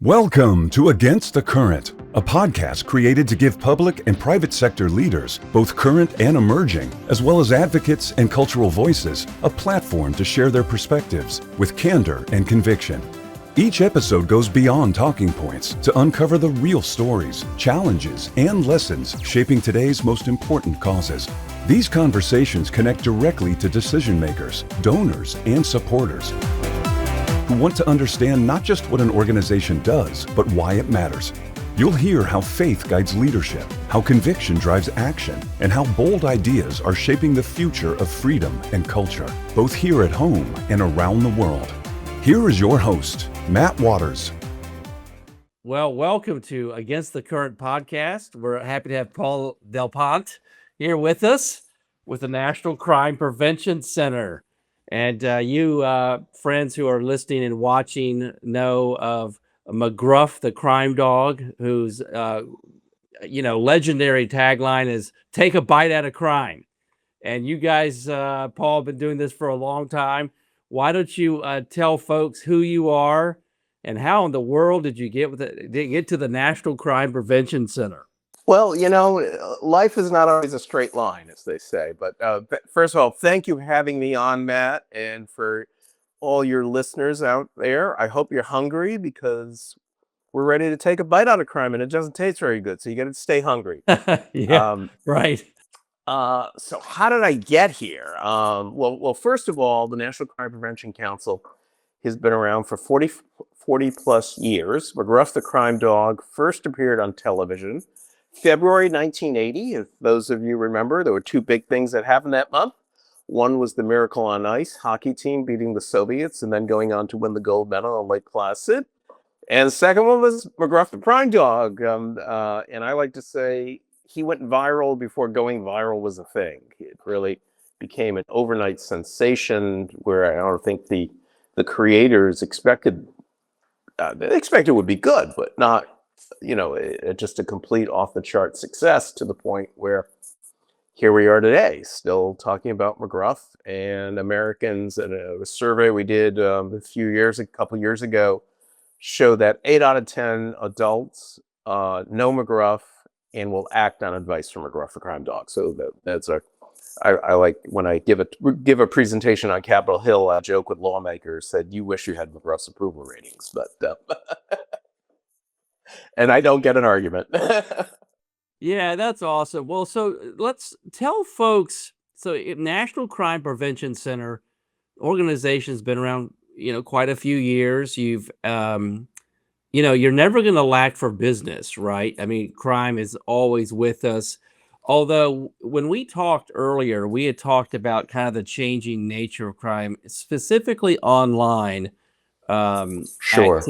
Welcome to Against the Current, a podcast created to give public and private sector leaders, both current and emerging, as well as advocates and cultural voices, a platform to share their perspectives with candor and conviction. Each episode goes beyond talking points to uncover the real stories, challenges, and lessons shaping today's most important causes. These conversations connect directly to decision makers, donors, and supporters who want to understand not just what an organization does, but why it matters. You'll hear how faith guides leadership, how conviction drives action, and how bold ideas are shaping the future of freedom and culture, both here at home and around the world. Here is your host, Matt Waters. Well, welcome to Against the Current podcast. We're happy to have Paul DelPonte here with us with the National Crime Prevention Center. And you friends who are listening and watching know of McGruff the Crime Dog, whose legendary tagline is "Take a bite out of crime." And you guys, Paul, have been doing this for a long time. Why don't you tell folks who you are and how in the world did you get to the National Crime Prevention Center? Well, life is not always a straight line, as they say. But first of all, thank you for having me on, Matt. And for all your listeners out there, I hope you're hungry because we're ready to take a bite out of crime and it doesn't taste very good. So you got to stay hungry. Right. So how did I get here? Well, first of all, the National Crime Prevention Council has been around for 40 plus years. McGruff the Crime Dog first appeared on television February 1980. If those of you remember, there were two big things that happened that month. One was the Miracle on Ice hockey team beating the Soviets and then going on to win the gold medal on Lake Placid. And the second one was McGruff the Crime Dog. And I like to say he went viral before going viral was a thing. It really became an overnight sensation where I don't think the creators expected it would be good, but not just a complete off-the-chart success to the point where here we are today, still talking about McGruff and Americans. And a survey we did a couple years ago, showed that 8 out of 10 adults know McGruff and will act on advice from McGruff the Crime Dog. So I like when I give a presentation on Capitol Hill, I joke with lawmakers, said, "You wish you had McGruff's approval ratings," but. And I don't get an argument. Yeah, that's awesome. Well, so let's tell folks. So National Crime Prevention Center organization's been around, quite a few years. You've, you're never going to lack for business, right? I mean, crime is always with us. Although when we talked earlier, we had talked about kind of the changing nature of crime, specifically online. Sure.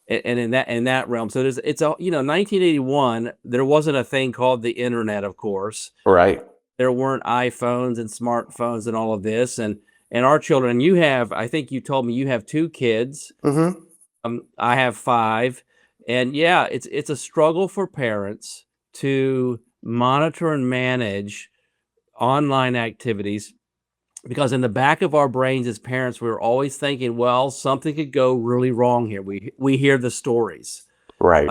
And in that realm, so it's 1981. There wasn't a thing called the internet, of course. Right. There weren't iPhones and smartphones and all of this, and our children. I think you told me you have 2 kids. Mm-hmm. I have 5, and yeah, it's a struggle for parents to monitor and manage online activities. Because in the back of our brains as parents, we're always thinking, well, something could go really wrong here. We hear the stories. Right.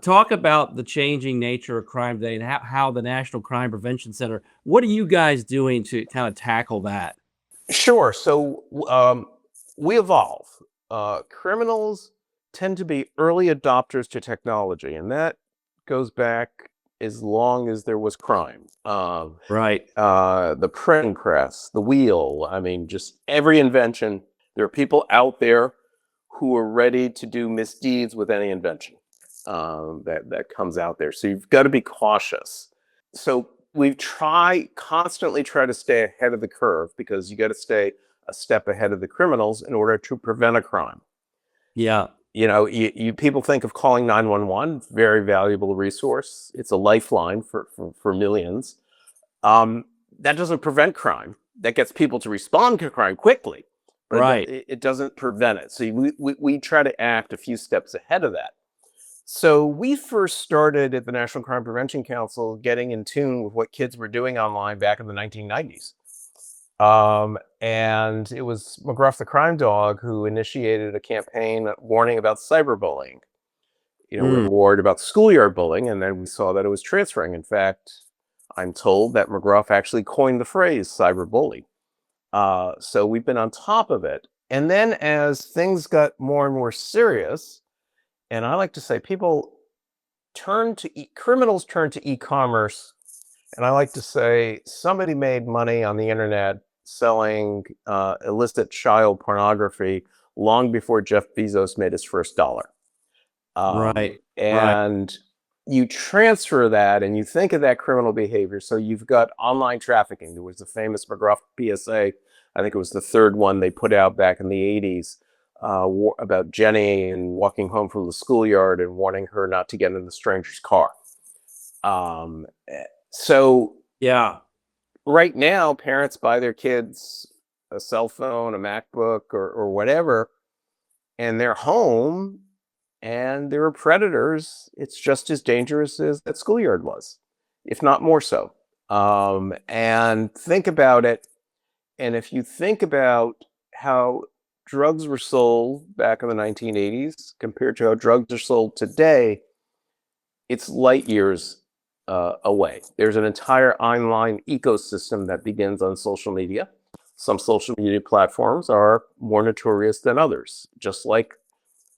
Talk about the changing nature of crime today and how the National Crime Prevention Center, what are you guys doing to kind of tackle that? Sure. So we evolve. Criminals tend to be early adopters to technology, and that goes back as long as there was crime. Right. The printing press, the wheel, just every invention. There are people out there who are ready to do misdeeds with any invention that comes out there. So you've got to be cautious. So we constantly try to stay ahead of the curve because you got to stay a step ahead of the criminals in order to prevent a crime. Yeah. You people think of calling 911, very valuable resource. It's a lifeline for millions. That doesn't prevent crime. That gets people to respond to crime quickly, but right. It doesn't prevent it. So we try to act a few steps ahead of that. So we first started at the National Crime Prevention Council getting in tune with what kids were doing online back in the 1990s. And it was McGruff the Crime Dog who initiated a campaign warning about cyberbullying. We were Mm, worried about schoolyard bullying, and then we saw that it was transferring. In fact, I'm told that McGruff actually coined the phrase cyberbully. So we've been on top of it. And then as things got more and more serious, and I like to say criminals turn to e-commerce, and I like to say somebody made money on the internet selling illicit child pornography long before Jeff Bezos made his first dollar. right. Right. And you transfer that and you think of that criminal behavior. So you've got online trafficking. There was the famous McGruff PSA. I think it was the third one they put out back in the 80s about Jenny and walking home from the schoolyard and warning her not to get in the stranger's car. So Yeah. right now, parents buy their kids a cell phone, a MacBook, or whatever, and they're home and there are predators. It's just as dangerous as that schoolyard was, if not more so. And think about it. And if you think about how drugs were sold back in the 1980s compared to how drugs are sold today, it's light years away. There's an entire online ecosystem that begins on social media. Some social media platforms are more notorious than others, just like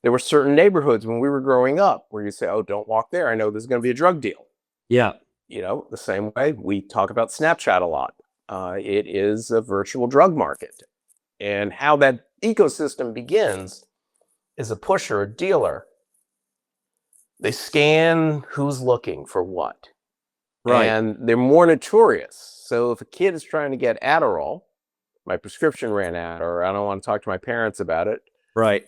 there were certain neighborhoods when we were growing up where you say, oh, don't walk there. I know there's going to be a drug deal. Yeah. The same way we talk about Snapchat a lot. It is a virtual drug market. And how that ecosystem begins is a pusher, a dealer. They scan who's looking for what. Right. And they're more notorious. So if a kid is trying to get Adderall, my prescription ran out, or I don't want to talk to my parents about it, Right.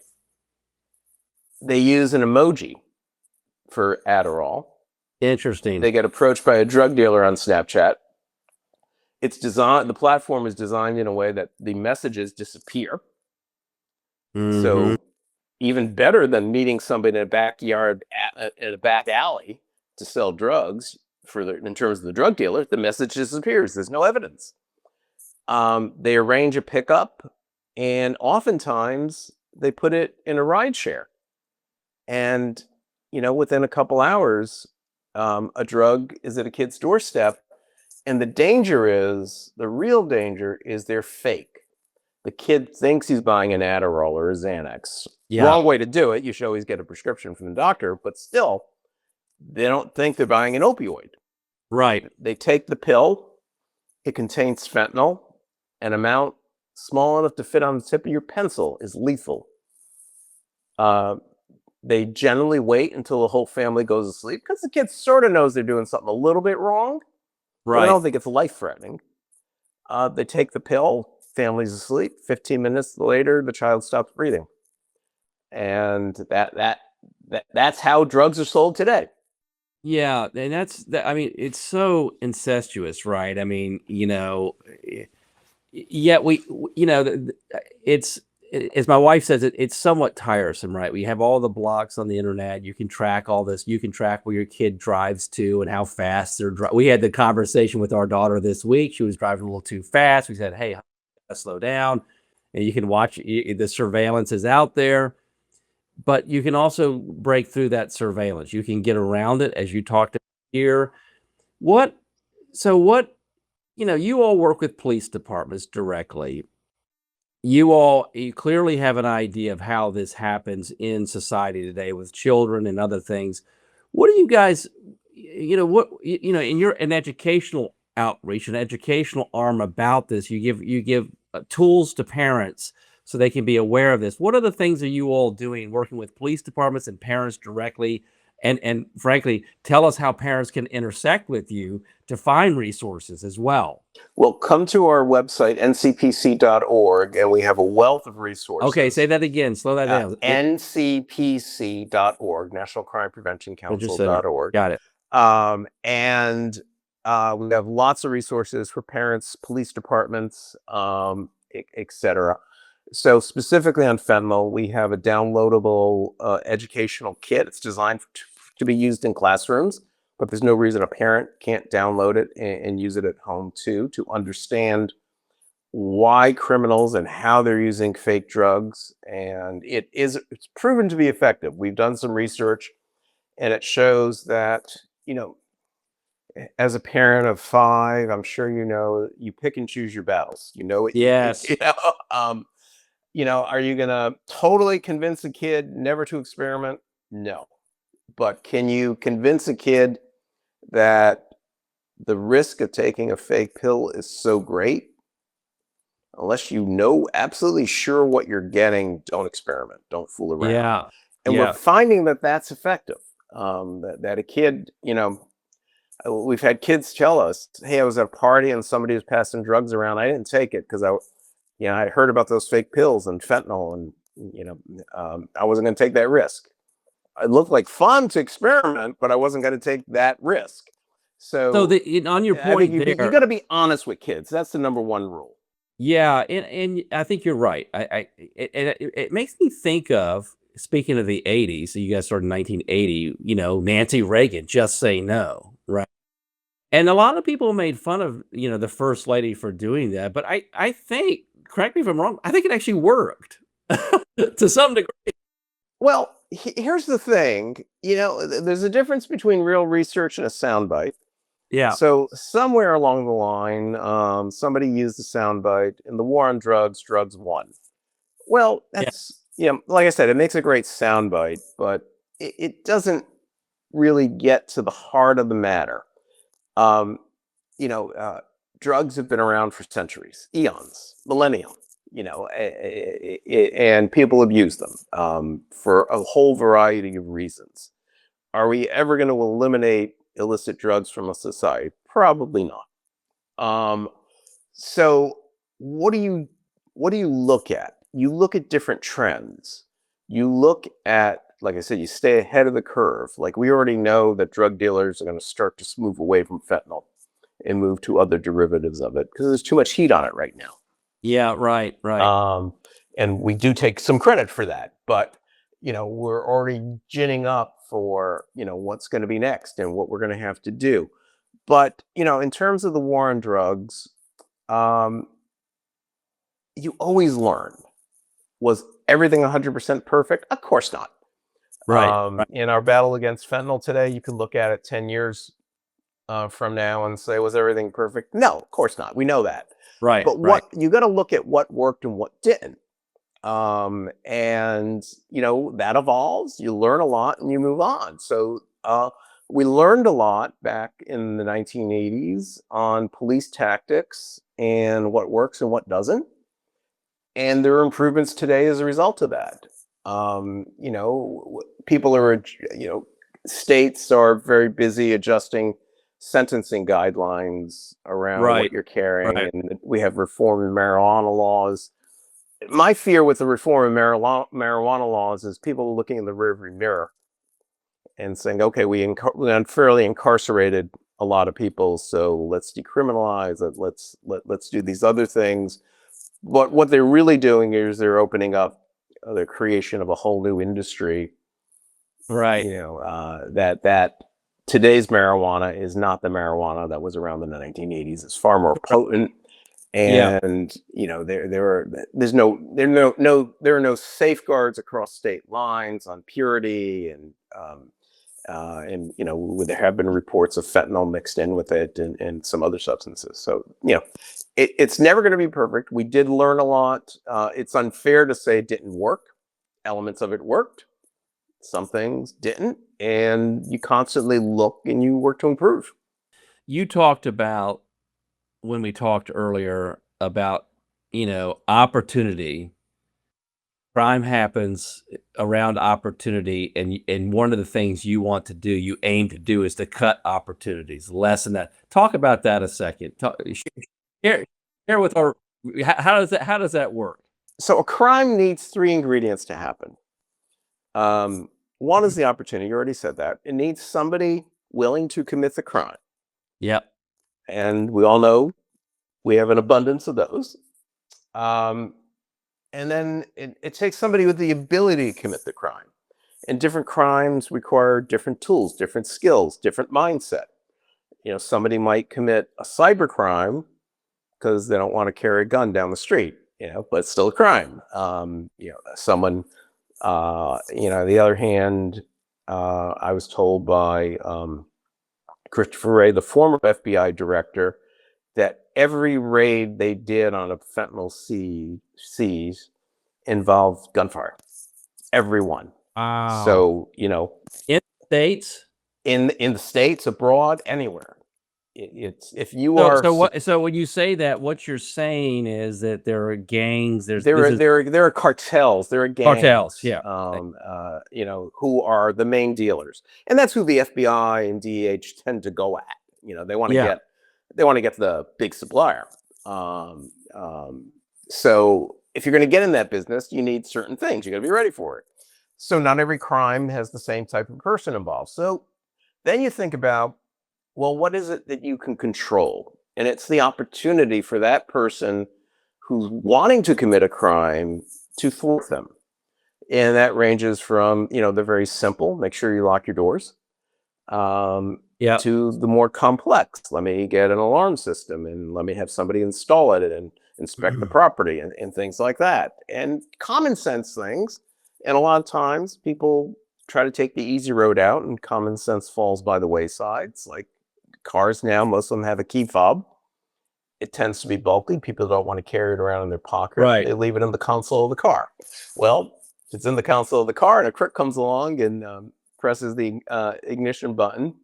they use an emoji for Adderall. Interesting. They get approached by a drug dealer on Snapchat. The platform is designed in a way that the messages disappear. Mhm. So even better than meeting somebody in a backyard, in a back alley to sell drugs in terms of the drug dealer, the message disappears. There's no evidence. They arrange a pickup, and oftentimes they put it in a ride share. And, within a couple hours, a drug is at a kid's doorstep. And the real danger is they're fake. The kid thinks he's buying an Adderall or a Xanax. Yeah. Wrong way to do it. You should always get a prescription from the doctor, but still, they don't think they're buying an opioid. Right. They take the pill. It contains fentanyl. An amount small enough to fit on the tip of your pencil is lethal. They generally wait until the whole family goes to sleep because the kid sort of knows they're doing something a little bit wrong. But I don't think it's life-threatening. They take the pill, family's asleep. 15 minutes later, the child stops breathing. And that's how drugs are sold today. Yeah, and that's that. I mean, it's so incestuous, right? I mean, yet it's as my wife says it's somewhat tiresome, right? We have all the blocks on the internet. You can track all this. You can track where your kid drives to and how fast they're driving. We had the conversation with our daughter this week. She was driving a little too fast. We said, "Hey, slow down." And you can watch the surveillance is out there. But you can also break through that surveillance. You can get around it, as you talked about here. What so what you all work with police departments directly. You clearly have an idea of how this happens in society today with children and other things. What do you guys in your an educational outreach, an educational arm about this, you give tools to parents so they can be aware of this. What are the things are you all doing working with police departments and parents directly? And frankly, tell us how parents can intersect with you to find resources as well. Well, come to our website, ncpc.org, and we have a wealth of resources. Okay, say that again. Slow that down. ncpc.org, National Crime Prevention Council.org. Got it. And we have lots of resources for parents, police departments, etc. So specifically on fentanyl, we have a downloadable educational kit. It's designed to be used in classrooms, but there's no reason a parent can't download it and use it at home too, to understand why criminals and how they're using fake drugs, and it's proven to be effective. We've done some research, and it shows that, you know, as a parent of 5, I'm sure you know you pick and choose your battles. You know what Yes. are you gonna totally convince a kid never to experiment? No. But can you convince a kid that the risk of taking a fake pill is so great? Unless you know absolutely sure what you're getting, don't experiment. Don't fool around. Yeah. And we're Yeah. finding that that's effective. That a kid, we've had kids tell us, "Hey, I was at a party and somebody was passing drugs around. I didn't take it because I heard about those fake pills and fentanyl, and I wasn't going to take that risk. It looked like fun to experiment, but I wasn't going to take that risk." So So on your I think point you there, got to be honest with kids. That's the number one rule. yeah, and I think you're right. It makes me think of, speaking of the 80s, so you guys started in 1980, Nancy Reagan, just say no, right? And a lot of people made fun of, the first lady for doing that, but I think, correct me if I'm wrong, I think it actually worked to some degree. Well, here's the thing. There's a difference between real research and a soundbite. Yeah. So somewhere along the line, somebody used a soundbite in the war on drugs. Drugs won. Well, Yeah. that's like I said, it makes a great soundbite, but it doesn't really get to the heart of the matter. Um, you know, uh, Drugs have been around for centuries, eons, millennium. And people have used them for a whole variety of reasons. Are we ever going to eliminate illicit drugs from a society? Probably not. Um, so what do you look at? You look at different trends. You look at, like I said, you stay ahead of the curve. Like, we already know that drug dealers are going to start to move away from fentanyl and move to other derivatives of it because there's too much heat on it right now. Yeah, right, right. And we do take some credit for that, but we're already ginning up for what's going to be next and what we're going to have to do. But in terms of the war on drugs, um, you always learn. Was everything 100% perfect? Of course not. Right, right, In our battle against fentanyl today, you could look at it 10 years from now and say, was everything perfect? No, of course not. We know that. right, But right. what you got to look at what worked and what didn't. And that evolves. You learn a lot and you move on. So we learned a lot back in the 1980s on police tactics and what works and what doesn't. And there are improvements today as a result of that. People are, states are very busy adjusting sentencing guidelines around what Right, you're carrying, right. and we have reform in marijuana laws. My fear with the reform in marijuana laws is people looking in the rearview mirror and saying, "Okay, we unfairly incarcerated a lot of people, so let's decriminalize it. Let's do these other things." But what they're really doing is they're opening up the creation of a whole new industry. Right. That today's marijuana is not the marijuana that was around in the 1980s. It's far more potent, Yeah. and there are no safeguards across state lines on purity, and there have been reports of fentanyl mixed in with it and some other substances. So it's never going to be perfect. We did learn a lot. It's unfair to say it didn't work. Elements of it worked. Some things didn't, and you constantly look and you work to improve. You talked about, when we talked earlier, about, opportunity. Crime happens around opportunity, and one of the things you want to do, you aim to do, is to cut opportunities, lessen that. Talk about that a second. Share, share with our, how does that work? So a crime needs 3 ingredients to happen. One is the opportunity. You already said that. It needs somebody willing to commit the crime, Yep. and we all know we have an abundance of those. Um, and then it takes somebody with the ability to commit the crime. And different crimes require different tools, different skills, different mindset. Somebody might commit a cyber crime because they don't want to carry a gun down the street, but it's still a crime. Someone, on the other hand, I was told by Christopher Wray, the former FBI director, that every raid they did on a fentanyl seize involved gunfire. Everyone. Wow. So, in the States, in the States, abroad, anywhere. It's if you are so when you say that, what you're saying is that there are gangs. there are cartels. There are gangs. Cartels, yeah. Who are the main dealers, and that's who the FBI and DEH tend to go at. They want to Yeah. get the big supplier. So if you're going to get in that business, you need certain things. You got to be ready for it. So not every crime has the same type of person involved. So then you think about, well, what is it that you can control? And it's the opportunity for that person who's wanting to commit a crime to thwart them. And that ranges from, the very simple, make sure you lock your doors, to the more complex. Let me get an alarm system and let me have somebody install it and inspect the property and things like that. And common sense things. And a lot of times people try to take the easy road out and common sense falls by the wayside. It's like cars now, most of them have a key fob. It tends to be bulky. People don't want to carry it around in their pocket. Right. They leave it in the console of the car. Well, if it's in the console of the car and a crook comes along and presses the ignition button,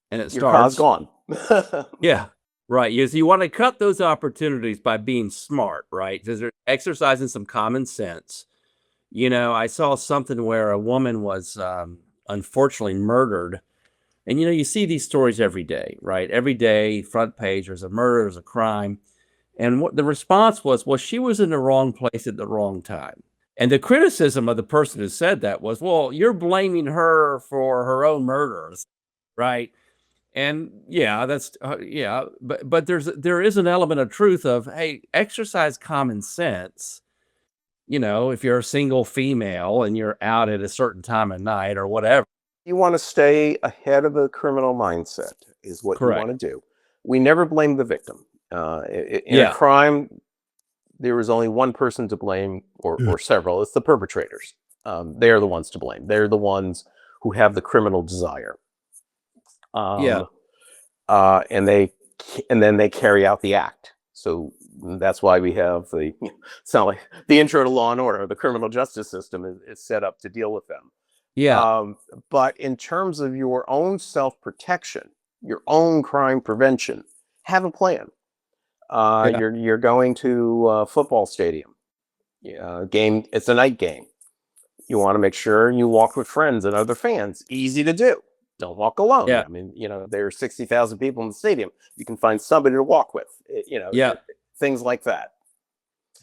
and it your car's starts. gone. Yeah. Right. You want to cut those opportunities by being smart, right? Because they're exercising some common sense. I saw something where a woman was unfortunately murdered. And, you see these stories every day, right? Every day, front page, there's a murder, there's a crime. And what the response was, well, she was in the wrong place at the wrong time. And the criticism of the person who said that was, well, you're blaming her for her own murders, right? And yeah, that's but there is an element of truth of, hey, exercise common sense. If you're a single female and you're out at a certain time of night or whatever. You want to stay ahead of the criminal mindset is what Correct. you want to do. We never blame the victim. In a crime, there is only one person to blame or several. It's the perpetrators. They are the ones to blame. They're the ones who have the criminal desire. And then they carry out the act. So that's why we have sound like the intro to Law and Order. The criminal justice system is set up to deal with them. Yeah. But in terms of your own self-protection, your own crime prevention, have a plan. You're going to a football stadium. Game. It's a night game. You want to make sure you walk with friends and other fans. Easy to do. Don't walk alone. Yeah. I mean, there are 60,000 people in the stadium. You can find somebody to walk with. Things like that.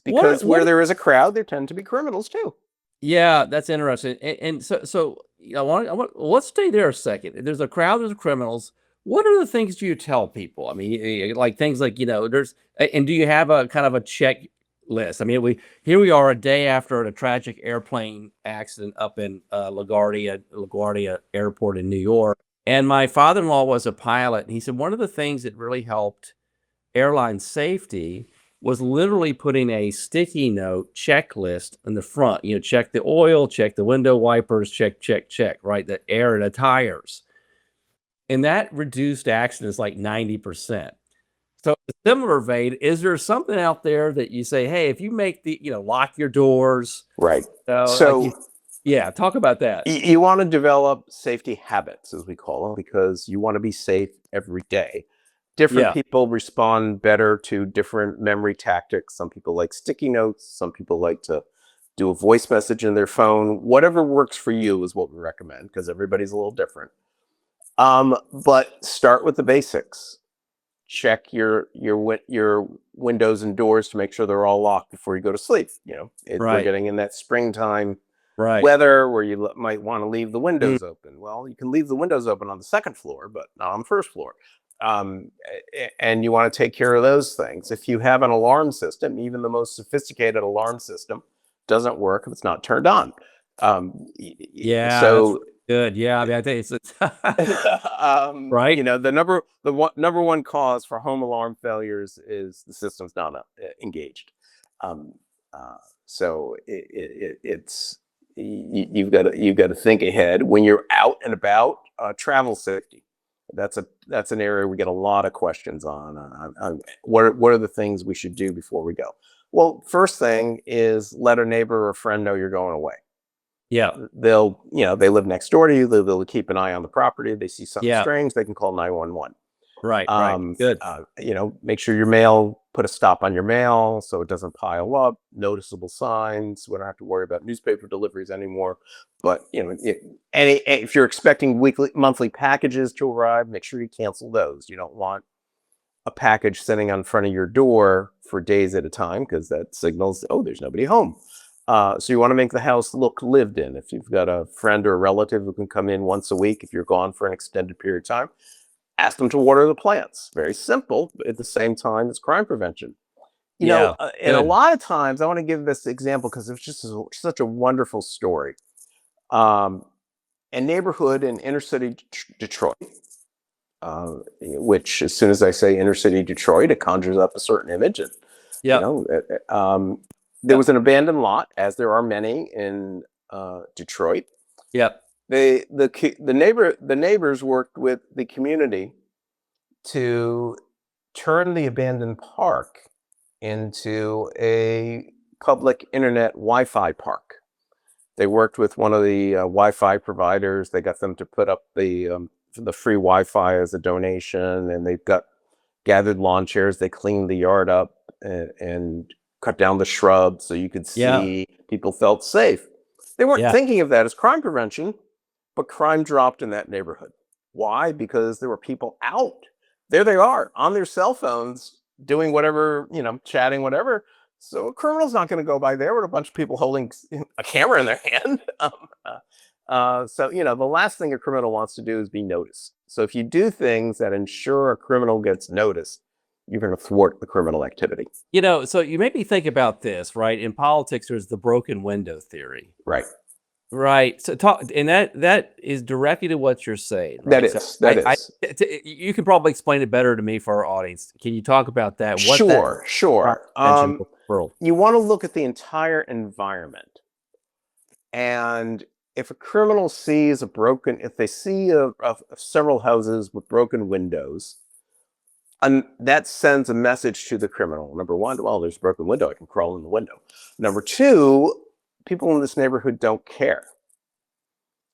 Because where there is a crowd, there tend to be criminals too. Yeah, that's interesting. And so let's stay there a second. If there's a crowd, there's criminals. What are the things do you tell people? I mean, like things like, there's, and do you have a kind of a checklist? I mean, here we are a day after a tragic airplane accident up in LaGuardia Airport in New York. And my father-in-law was a pilot. And he said one of the things that really helped airline safety was literally putting a sticky note checklist in the front. Check the oil, check the window wipers, check, right? The air in the tires. And that reduced accidents like 90%. So a similar vein, is there something out there that you say, hey, if you make lock your doors. Right. Talk about that. You want to develop safety habits, as we call them, because you want to be safe every day. Different people respond better to different memory tactics. Some people like sticky notes. Some people like to do a voice message in their phone. Whatever works for you is what we recommend, because everybody's a little different. But start with the basics. Check your windows and doors to make sure they're all locked before you go to sleep. We're getting in that springtime weather where you might want to leave the windows open. Well, you can leave the windows open on the second floor, but not on the first floor. And you want to take care of those things. If you have an alarm system, even the most sophisticated alarm system doesn't work if it's not turned on. So Good. Yeah. I mean, I think it's You right. know, number one cause for home alarm failures is the system's not engaged. Um, uh, so you've got to think ahead when you're out and about. Travel safety. That's an area we get a lot of questions on what are the things we should do before we go. Well, first thing is let a neighbor or friend know you're going away. Yeah. They live next door to you. They'll keep an eye on the property. They see something Yeah. strange, they can call 911. Right. Right. Good. Make sure your mail, put a stop on your mail so it doesn't pile up. Noticeable signs. We don't have to worry about newspaper deliveries anymore. But if you're expecting monthly packages to arrive, make sure you cancel those. You don't want a package sitting on front of your door for days at a time, because that signals, oh, there's nobody home. So you want to make the house look lived in. If you've got a friend or a relative who can come in once a week, if you're gone for an extended period of time, ask them to water the plants. Very simple, but at the same time, it's crime prevention. Yeah. And a Good. lot of times, I want to give this example because it's just such a wonderful story. A neighborhood in inner city Detroit, which, as soon as I say inner city Detroit, it conjures up a certain image. And Yeah. there was an abandoned lot, as there are many in Detroit. Yep. The neighbors worked with the community to turn the abandoned park into a public internet Wi-Fi park. They worked with one of the Wi-Fi providers. They got them to put up the free Wi-Fi as a donation, and they've got gathered lawn chairs. They cleaned the yard up and cut down the shrubs so you could Yeah. see. People felt safe. They weren't Yeah. thinking of that as crime prevention, but crime dropped in that neighborhood. Why? Because there were people out. There they are on their cell phones doing whatever, chatting, whatever. So a criminal's not going to go by there with a bunch of people holding a camera in their hand. The last thing a criminal wants to do is be noticed. So if you do things that ensure a criminal gets noticed, you're going to thwart the criminal activity. So you made me think about this, right? In politics, there's the broken window theory. Right. Right. So and that is directly to what you're saying. That Right? is. That is. You can probably explain it better to me for our audience. Can you talk about that? What Sure. prevention world? You want to look at the entire environment. And if a criminal sees if they see several houses with broken windows, and that sends a message to the criminal. Number one, well, there's a broken window. I can crawl in the window. Number two, people in this neighborhood don't care.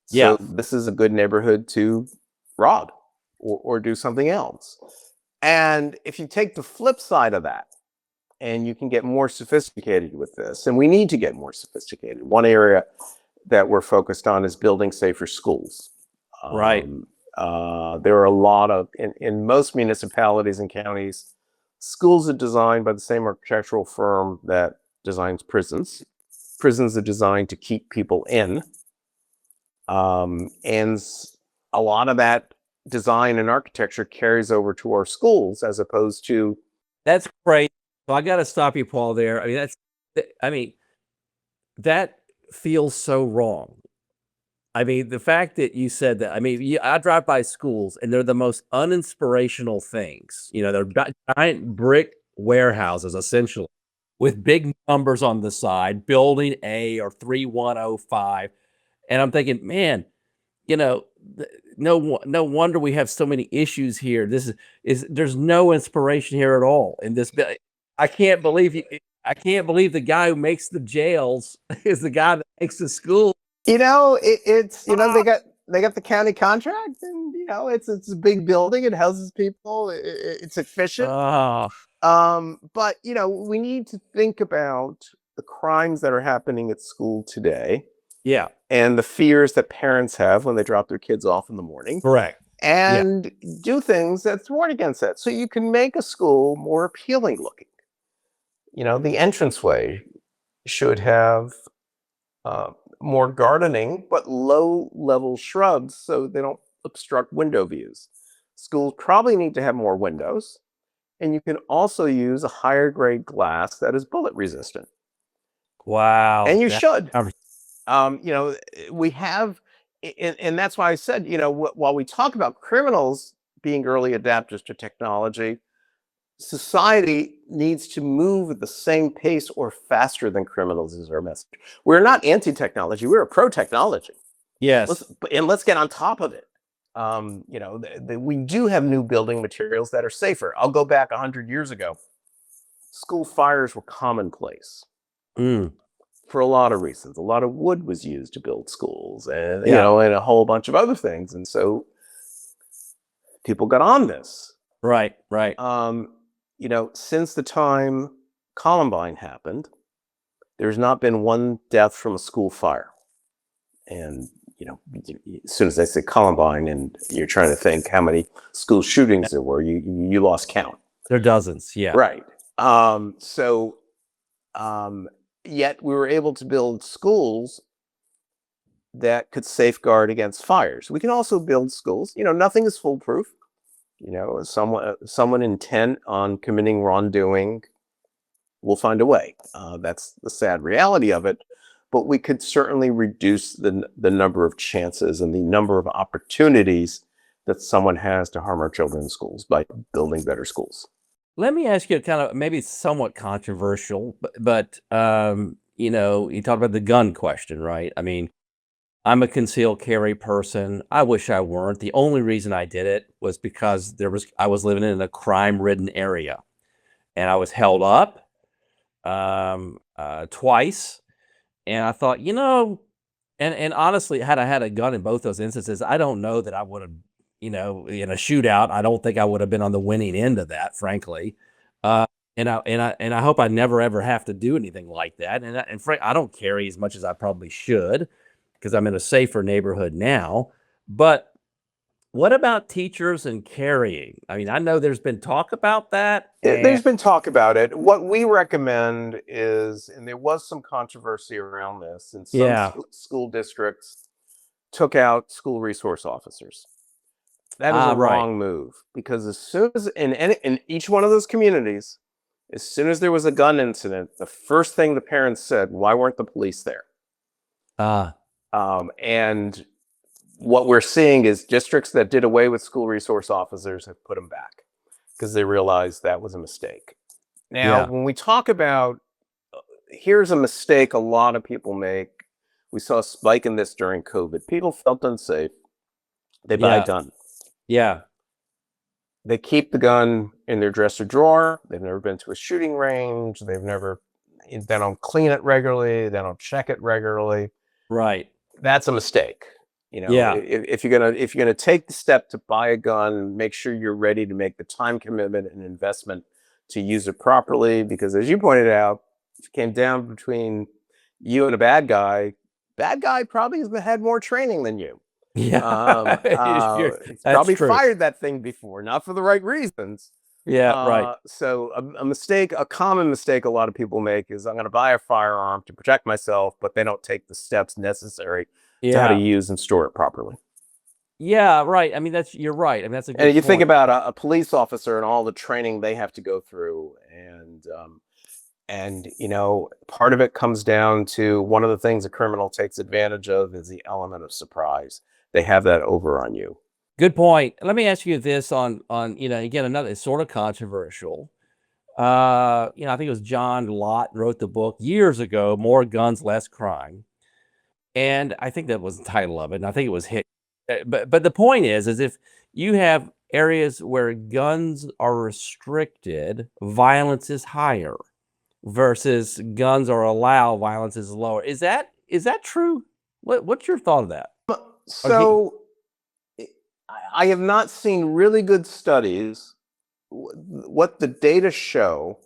Yeah. So this is a good neighborhood to rob or do something else. And if you take the flip side of that, and you can get more sophisticated with this, and we need to get more sophisticated. One area that we're focused on is building safer schools. Right. There are a lot of, in most municipalities and counties, schools are designed by the same architectural firm that designs prisons. Prisons are designed to keep people in. And a lot of that design and architecture carries over to our schools, as opposed to. That's great. So I got to stop you, Paul, there. That feels so wrong. The fact that you said that, I drive by schools and they're the most uninspirational things. They're giant brick warehouses, essentially, with big numbers on the side, building A or 3105. And I'm thinking, man, no wonder we have so many issues here. There's no inspiration here at all in this. I can't believe the guy who makes the jails is the guy that makes the school. They got the county contract, and it's a big building. It houses people. It's efficient. But we need to think about the crimes that are happening at school today. Yeah. And the fears that parents have when they drop their kids off in the morning. Correct. And do things that thwart against that. So you can make a school more appealing looking. The entranceway should have more gardening, but low-level shrubs so they don't obstruct window views. Schools probably need to have more windows. And you can also use a higher grade glass that is bullet resistant. Wow. And you should. We have And that's why I said, while we talk about criminals being early adapters to technology, society needs to move at the same pace or faster than criminals is our message. We're not anti-technology, we're a pro-technology. Yes. Let's get on top of it. We do have new building materials that are safer. I'll go back 100 years ago. School fires were commonplace for a lot of reasons. A lot of wood was used to build schools, and and a whole bunch of other things. And so people got on this. Right. Since the time Columbine happened, there's not been one death from a school fire. And as soon as I say Columbine, and you're trying to think how many school shootings there were, you lost count. There are dozens. Yeah. Right. Yet we were able to build schools that could safeguard against fires. We can also build schools. Nothing is foolproof. Someone intent on committing wrongdoing will find a way. That's the sad reality of it. But we could certainly reduce the number of chances and the number of opportunities that someone has to harm our children in schools by building better schools. Let me ask you kind of maybe somewhat controversial, but you talked about the gun question, right? I mean, I'm a concealed carry person. I wish I weren't. The only reason I did it was because I was living in a crime-ridden area, and I was held up twice, and I thought, and honestly, had I had a gun in both those instances, I don't know that I would have, in a shootout, I don't think I would have been on the winning end of that, frankly. And I hope I never ever have to do anything like that. And I don't carry as much as I probably should, because I'm in a safer neighborhood now. But what about teachers and carrying? I mean, I know there's been talk about that. There's been talk about it. What we recommend is, and there was some controversy around this, and some school districts took out school resource officers. That is a wrong move, because as soon as in each one of those communities, as soon as there was a gun incident, the first thing the parents said, "Why weren't the police there?" And what we're seeing is districts that did away with school resource officers have put them back because they realized that was a mistake. Now, when we talk about, here's a mistake a lot of people make. We saw a spike in this during COVID. People felt unsafe. They buy a gun. Yeah. They keep the gun in their dresser drawer. They've never been to a shooting range. They don't clean it regularly. They don't check it regularly. Right. That's a mistake. If you're gonna take the step to buy a gun, make sure you're ready to make the time commitment and investment to use it properly. Because as you pointed out, if it came down between you and a bad guy probably has had more training than you. Yeah. He's probably fired that thing before, not for the right reasons. Yeah, right. So a common mistake a lot of people make is, I'm going to buy a firearm to protect myself, but they don't take the steps necessary to how to use and store it properly. Yeah, right. I mean, you're right. I mean, that's a good And you point. think about a police officer and all the training they have to go through, and part of it comes down to, one of the things a criminal takes advantage of is the element of surprise. They have that over on you. Good point. Let me ask you this on again, another, it's sort of controversial. I think it was John Lott wrote the book years ago, More Guns, Less Crime. And I think that was the title of it. And I think it was hit. But the point is if you have areas where guns are restricted, violence is higher, versus guns are allowed, violence is lower. Is that true? What's your thought of that? So I have not seen really good studies. What the data show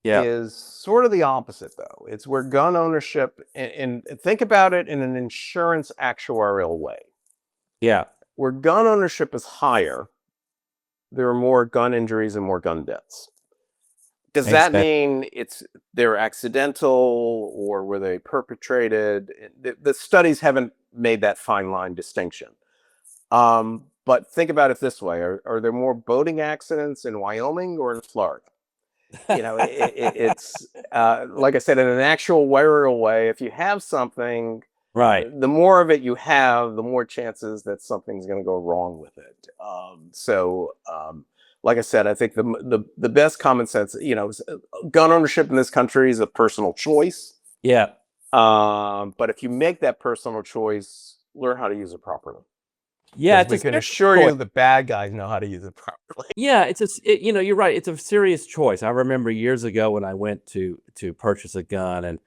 is sort of the opposite, though. It's where gun ownership, and think about it in an insurance actuarial way. Yeah. Where gun ownership is higher, there are more gun injuries and more gun deaths. Does that mean they're accidental, or were they perpetrated? The studies haven't made that fine line distinction. But think about it this way: are there more boating accidents in Wyoming or in Florida? It's like I said, in an actual actuarial way. If you have something Right. The more of it you have, the more chances that something's going to go wrong with it. Like I said, I think the best common sense, gun ownership in this country is a personal choice. Yeah. But if you make that personal choice, learn how to use it properly. Yeah, Because it's we a can serious assure choice. you the bad guys know how to use it properly. Yeah, you're right. It's a serious choice. I remember years ago when I went to purchase a gun, and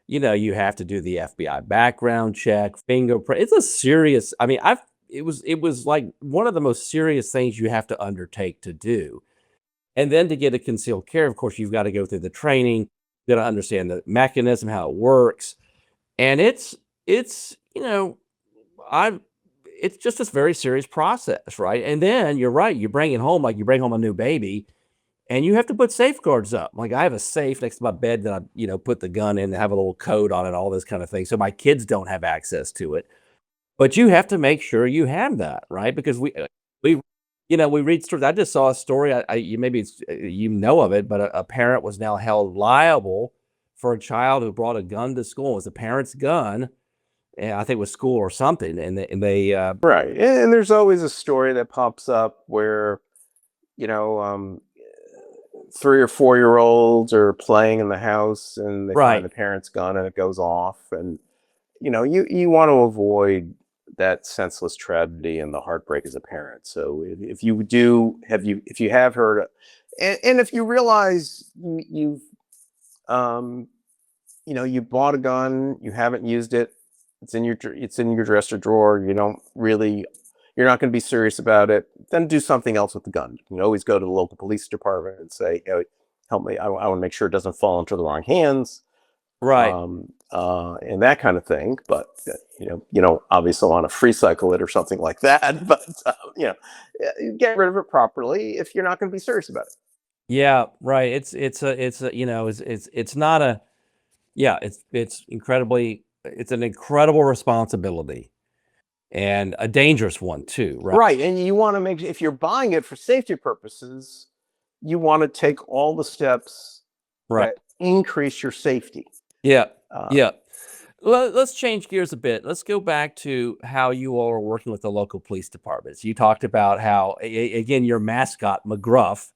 you have to do the FBI background check, fingerprint. It's a serious. I mean, it was like one of the most serious things you have to undertake to do. And then to get a concealed carry, of course, you've got to go through the training, you got to understand the mechanism, how it works. And it's, I it's just this very serious process, right? And then you're right, you bring it home like you bring home a new baby, and you have to put safeguards up. Like I have a safe next to my bed that I, put the gun in and have a little code on it, all this kind of thing. So my kids don't have access to it. But you have to make sure you have that, right? Because we we read stories. I just saw a story. You maybe you know of it, but a parent was now held liable for a child who brought a gun to school. It was a parent's gun, and I think it was school or something. And they Right. And there's always a story that pops up where, you know, 3 or 4 year olds are playing in the house and they find right, the parent's gun and it goes off. And, you want to avoid that senseless tragedy and the heartbreak as a parent. So if you do, if you have heard, and if you realize um, you bought a gun, you haven't used it, it's in your dresser drawer, you're not going to be serious about it, then do something else with the gun. You can always go to the local police department and say, help me, I want to make sure it doesn't fall into the wrong hands, right. and that kind of thing. But you don't obviously want to free cycle it or something like that. But get rid of it properly if you're not going to be serious about it. Yeah, right. It's it's not a yeah. It's an incredible responsibility and a dangerous one too, right? Right, and you want to make, if you're buying it for safety purposes, you want to take all the steps Right. that increase your safety. Yeah. Uh, Yeah. Let's change gears a bit. Let's go back to how you all are working with the local police departments. You talked about how, again, your mascot, McGruff,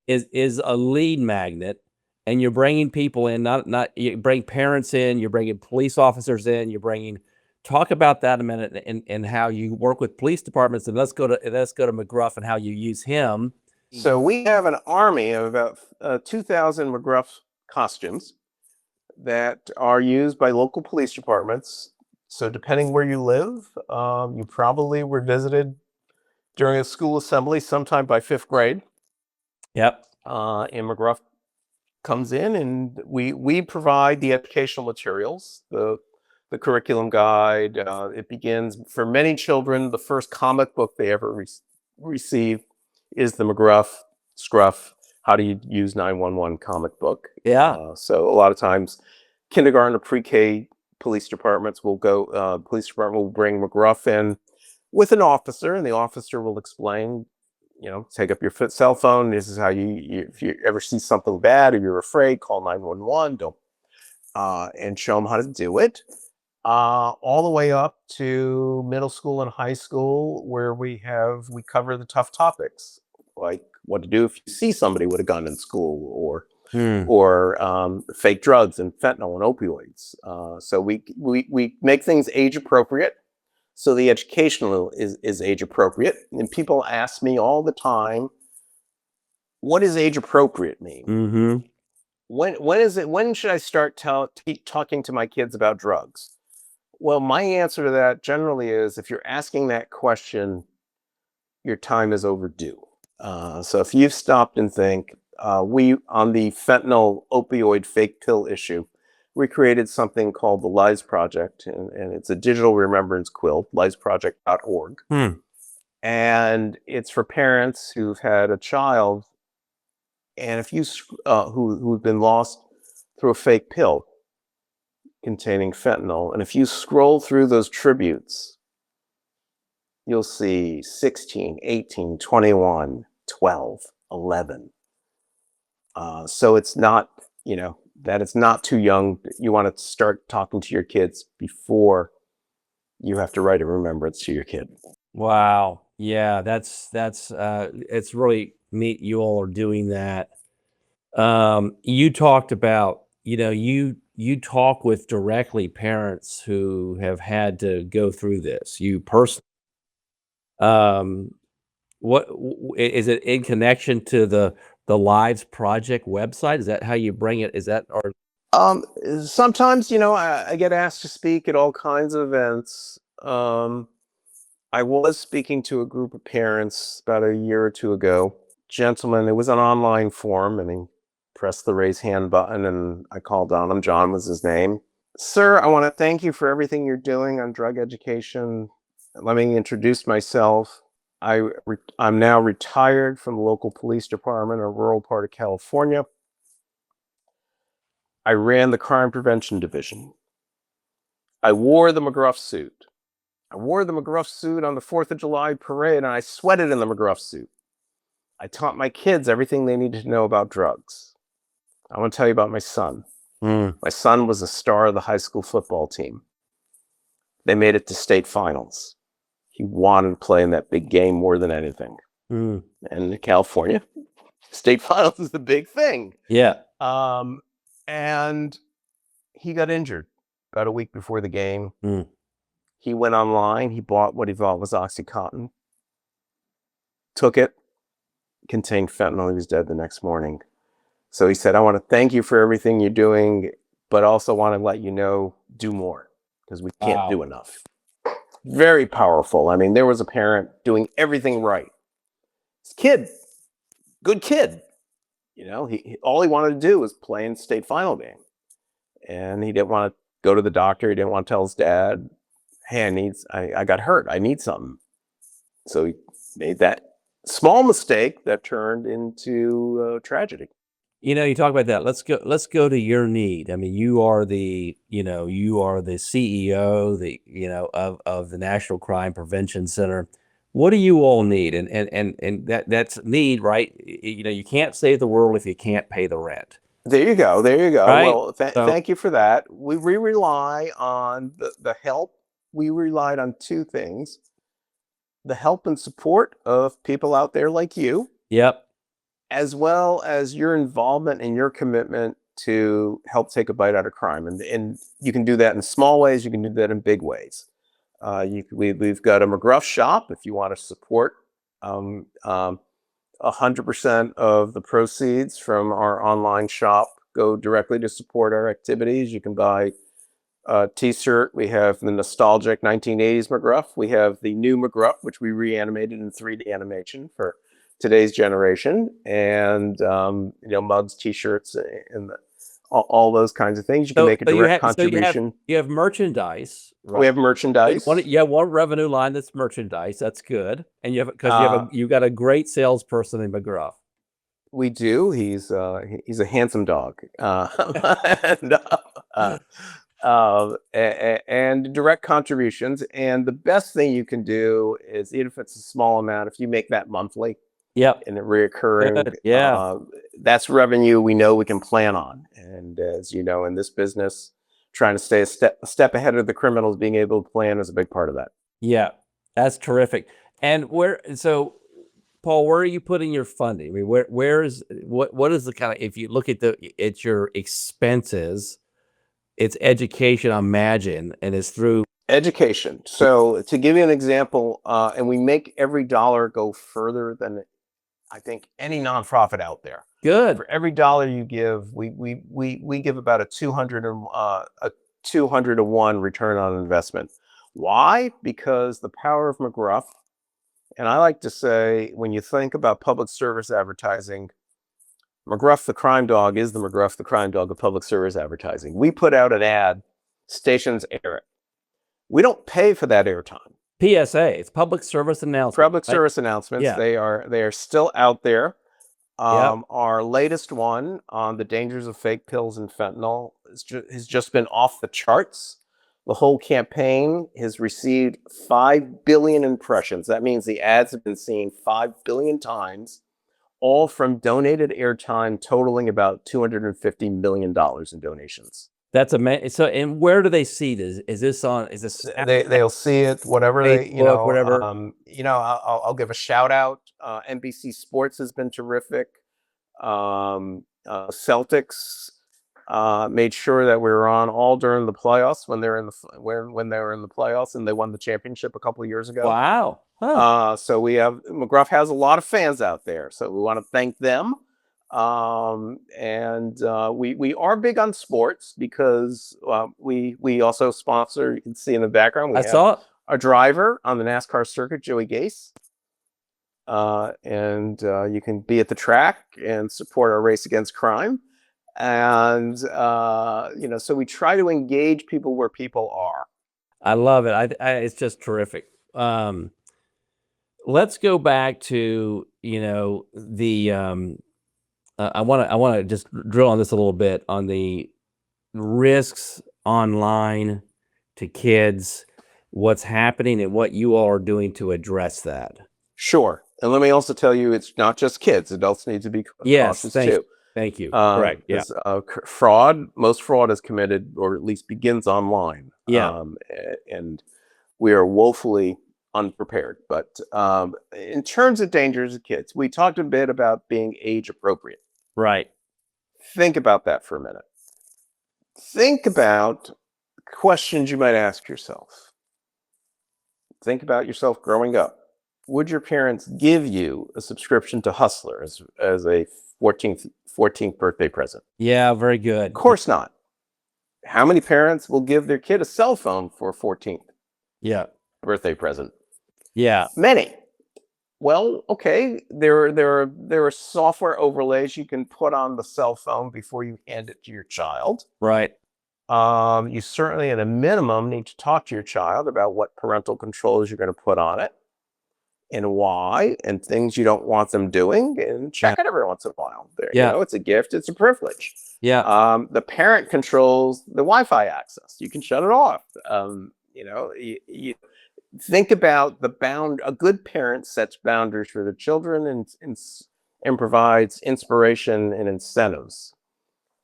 is a lead magnet, and you're bringing people in. Not you bring parents in. You're bringing police officers in. You're bringing. Talk about that a minute, and how you work with police departments. And let's go to McGruff and how you use him. so we have an army of about 2,000 McGruff costumes that are used by local police departments. So depending where you live, you probably were visited during a school assembly sometime by 5th grade. Yep. And McGruff comes in and we provide the educational materials, the curriculum guide. It begins for many children. The first comic book they ever receive is the McGruff Scruff How Do You Use 911 comic book. Yeah. So a lot of times, kindergarten or pre-K police departments will go. Police department will bring McGruff in with an officer, and the officer will explain, take up your cell phone. This is how if you ever see something bad or you're afraid, call 911. Don't, and show them how to do it. All the way up to middle school and high school, where we cover the tough topics, like what to do if you see somebody with a gun in school, Hmm. or fake drugs and fentanyl and opioids. So we make things age appropriate. So the educational is age appropriate. And people ask me all the time, what does age appropriate mean? Mm-hmm. When is it? When should I start talking to my kids about drugs? Well, my answer to that generally is, if you're asking that question, your time is overdue. So if you've stopped and think, we on the fentanyl opioid fake pill issue, we created something called the Lives Project, and it's a digital remembrance quilt, livesproject.org. Hmm. And it's for parents who've had a child, and if you who've been lost through a fake pill containing fentanyl, and if you scroll through those tributes, you'll see 16, 18, 21, 12, 11. So it's not, that it's not too young. You want to start talking to your kids before you have to write a remembrance to your kid. Wow. Yeah, that's it's really neat you all are doing that. You talked about, you talk with directly parents who have had to go through this. You personally, um, is it in connection to the Lives Project website? Is that how you bring it? Is that or Sometimes, I get asked to speak at all kinds of events. I was speaking to a group of parents about a year or two ago. Gentleman, it was an online forum, and he pressed the raise hand button, and I called on him. John was his name. Sir, I want to thank you for everything you're doing on drug education. Let me introduce myself. I'm now retired from the local police department in a rural part of California. I ran the crime prevention division. I wore the McGruff suit. I wore the McGruff suit on the 4th of July parade, and I sweated in the McGruff suit. I taught my kids everything they needed to know about drugs. I want to tell you about my son. My son was a star of the high school football team. They made it to state finals. He wanted to play in that big game more than anything. And in California, state finals is the big thing. Yeah. And he got injured about a week before the game. He went online. He bought what he thought was OxyContin. Took it. Contained fentanyl. He was dead the next morning. So he said, I want to thank you for everything you're doing, but also want to let you know, do more, because we can't do enough. Very powerful. I mean, there was a parent doing everything right. His kid, good kid. He all he wanted to do was play in state final game. And he didn't want to go to the doctor. He didn't want to tell his dad, hey, I got hurt. I need something. So he made that small mistake that turned into tragedy. You talk about that. Let's go to your need. I mean, you are the CEO, of the National Crime Prevention Center. What do you all need? And that's need, right? You can't save the world if you can't pay the rent. There you go. Right? Well, thank you for that. We rely on the help. We relied on two things: the help and support of people out there like you. Yep. As well as your involvement and your commitment to help take a bite out of crime. And you can do that in small ways. You can do that in big ways. We've got a McGruff shop if you want to support. 100% of the proceeds from our online shop go directly to support our activities. You can buy a t-shirt. We have the nostalgic 1980s McGruff. We have the new McGruff, which we reanimated in 3D animation for today's generation, and mugs, t-shirts, and all those kinds of things. You can make a direct contribution. You have merchandise. Right? We have merchandise. You have one revenue line that's merchandise. That's good, and you've got a great salesperson in McGruff. We do. He's a handsome dog, and direct contributions. And the best thing you can do is, even if it's a small amount, if you make that monthly. Yep. And reoccurring. Good. Yeah. That's revenue we know we can plan on. And as you know, in this business, trying to stay a step ahead of the criminals, being able to plan is a big part of that. Yeah, that's terrific. And so Paul, where are you putting your funding? I mean, what is the kind of, if you look at your expenses, it's education, I imagine, and it's through education. So to give you an example, and we make every dollar go further than I think any nonprofit out there. Good. For every dollar you give, we give about a 200 to 1 return on investment. Why? Because the power of McGruff, and I like to say, when you think about public service advertising, McGruff the Crime Dog is the McGruff the Crime Dog of public service advertising. We put out an ad, stations air it. We don't pay for that airtime. PSA, it's public service announcements. Public service announcements. Yeah. They are still out there. Yep. Our latest one on the dangers of fake pills and fentanyl has just been off the charts. The whole campaign has received 5 billion impressions. That means the ads have been seen 5 billion times all from donated airtime totaling about $250 million in donations. That's amazing. So, and where do they see this? Is this on? Is this They'll see it, whatever they, Facebook, whatever? I'll give a shout out. NBC Sports has been terrific. Celtics made sure that we were on all during the playoffs when they're in the when they were in the playoffs, and they won the championship a couple of years ago. Wow. Huh. So we have McGruff has a lot of fans out there, so we want to thank them. We are big on sports because we also sponsor. You can see in the background we I have saw it. a driver on the NASCAR circuit, Joey Gase. You can be at the track and support our race against crime. And so we try to engage people where people are. I love it. It's just terrific. Let's go back to the. I want to just drill on this a little bit on the risks online to kids, what's happening, and what you all are doing to address that. Sure. And let me also tell you, it's not just kids. Adults need to be cautious too. Thank you. Correct. Yeah. Most fraud is committed, or at least begins online. Yeah. And we are woefully unprepared. But in terms of dangers of kids, we talked a bit about being age appropriate. Right. Think about that for a minute. Think about questions you might ask yourself. Think about yourself growing up. Would your parents give you a subscription to Hustler as a 14th birthday present? Yeah, very good. Of course not. How many parents will give their kid a cell phone for a 14th birthday present? Yeah. Many. Well, okay, there are software overlays you can put on the cell phone before you hand it to your child. Right. You certainly, at a minimum, need to talk to your child about what parental controls you're going to put on it and why, and things you don't want them doing, and check it every once in a while. It's a gift, it's a privilege. Yeah. The parent controls the Wi-Fi access. You can shut it off. You think about a good parent sets boundaries for their children and provides inspiration and incentives.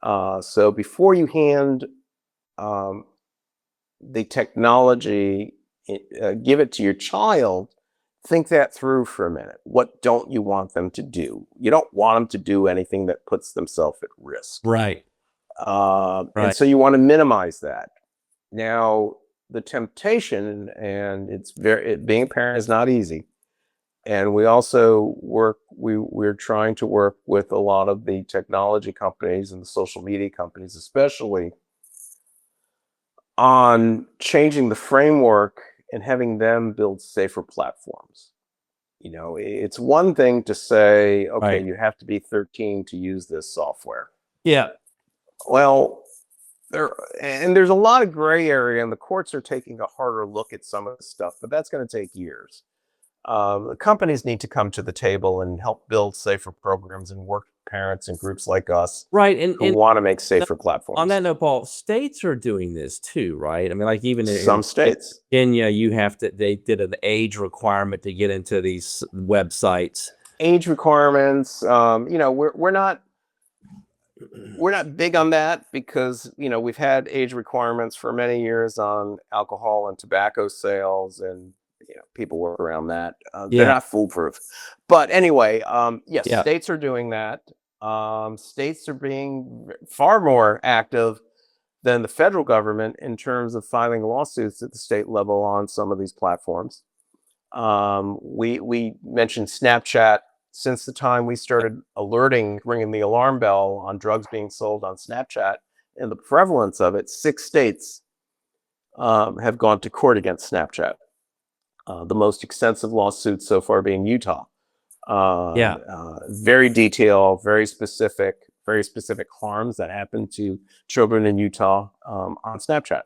So before you hand the technology, give it to your child, think that through for a minute. What don't you want them to do? You don't want them to do anything that puts themselves at risk. Right. And so you want to minimize that. Now, the temptation, and being a parent is not easy. And we also we're trying to work with a lot of the technology companies and the social media companies, especially on changing the framework and having them build safer platforms. It's one thing to say, okay, you have to be 13 to use this software. Yeah. Well, there's a lot of gray area, and the courts are taking a harder look at some of the stuff, but that's going to take years. The companies need to come to the table and help build safer programs and work with parents and groups like us, right, who want to make safer platforms. On that note, Paul, states are doing this too, right? I mean, like even some states, Kenya, they did an age requirement to get into these websites. Age requirements, we're not big on that because we've had age requirements for many years on alcohol and tobacco sales, and people work around that. They're not foolproof. But anyway, yes, states are doing that. States are being far more active than the federal government in terms of filing lawsuits at the state level on some of these platforms. We mentioned Snapchat. Since the time we started ringing the alarm bell on drugs being sold on Snapchat and the prevalence of it, 6 states have gone to court against Snapchat. The most extensive lawsuit so far being Utah. Very detailed, very specific harms that happen to children in Utah on Snapchat.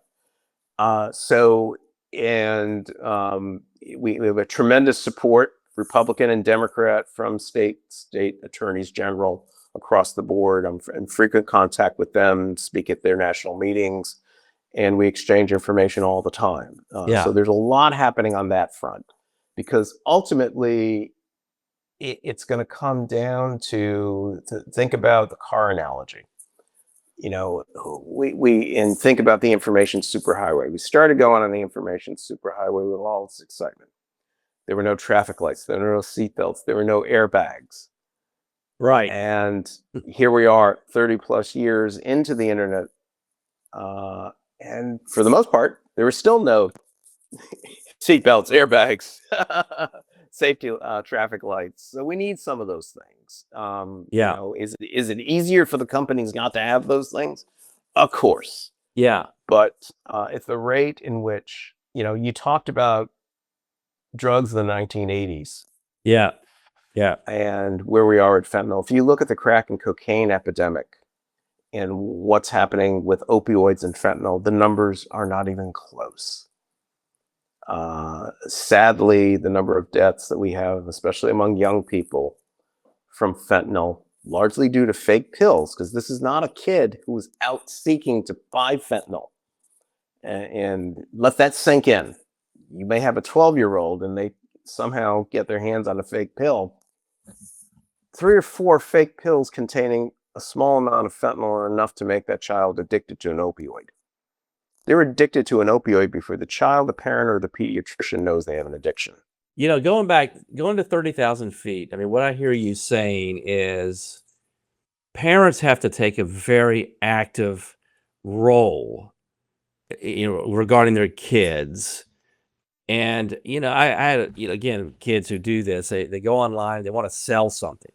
We have a tremendous support, Republican and Democrat, from state attorneys general across the board. I'm in frequent contact with them, speak at their national meetings, and we exchange information all the time. So there's a lot happening on that front, because ultimately it's going to come down to think about the car analogy. You know, and think about the information superhighway. We started going on the information superhighway with all this excitement. There were no traffic lights. There were no seatbelts. There were no airbags. Right. And here we are 30 plus years into the internet. And for the most part, there were still no seatbelts, airbags, safety, traffic lights. So we need some of those things. Yeah. You know, is it easier for the companies not to have those things? Of course. Yeah. But at the rate in which, you know, you talked about drugs in the 1980s. Yeah. Yeah. And where we are at fentanyl. If you look at the crack and cocaine epidemic and what's happening with opioids and fentanyl, the numbers are not even close. Sadly, the number of deaths that we have, especially among young people, from fentanyl, largely due to fake pills, because this is not a kid who was out seeking to buy fentanyl. And let that sink in. You may have a 12-year-old and they somehow get their hands on a fake pill. 3 or 4 fake pills containing a small amount of fentanyl are enough to make that child addicted to an opioid. They're addicted to an opioid before the child, the parent, or the pediatrician knows they have an addiction. You know, going to 30,000 feet, I mean, what I hear you saying is parents have to take a very active role, you know, regarding their kids. And, you know, I had, you know, again, kids who do this, they go online, they want to sell something.